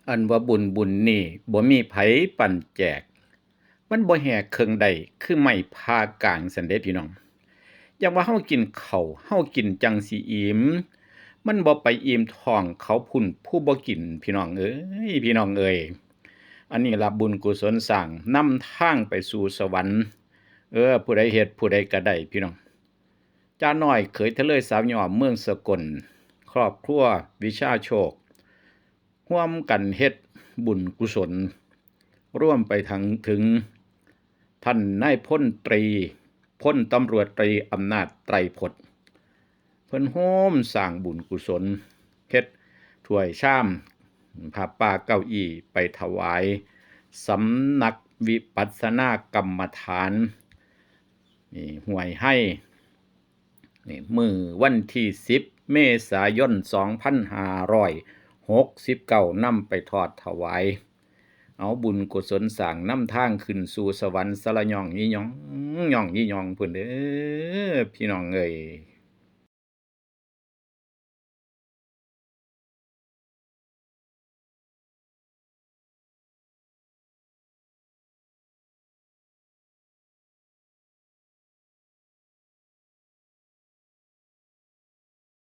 อันว่าบุญนี่บ่มีไผปั่นแจกมันบ่แหกเครื่องใดคือไม้พากลางซั้นเด้พี่น้องอย่างว่าเฮากินข้าวเฮากินจั่งสิอิ่มมันบ่ไปอิ่มท้องเขาพุ่นผู้บ่กินพี่น้องเอ๋ยพี่น้องเอ๋ยอันนี้ล่ะบุญกุศลสร้างนำทางไปสู่สวรรค์ผู้ใดเฮ็ดผู้ใดก็ได้พี่น้องจ้าน้อยเขยทะเลสาวย่อเมืองสกลครอบครัววิชาโชคร่วมกันเฮ็ดบุญกุศลร่วมไปถึงท่านนายพลตรีพลตำรวจตรีอำนาจไตรพจน์เพิ่นโฮมสร้างบุญกุศลเฮ็ดถ้วยชามผ้าป่าเก้าอี้ไปถวายสำนักวิปัสสนากรรมฐานนี่ห้วยให้นี่มื้อวันที่10เมษายน2569นำไปทอดถวายเอาบุญกุศลสร้างนำทางขึ้นสู่สวรรค์สะละย่องยี่หยองย่องยี่หยองพุ่นเด้อพี่น้องเอ้ย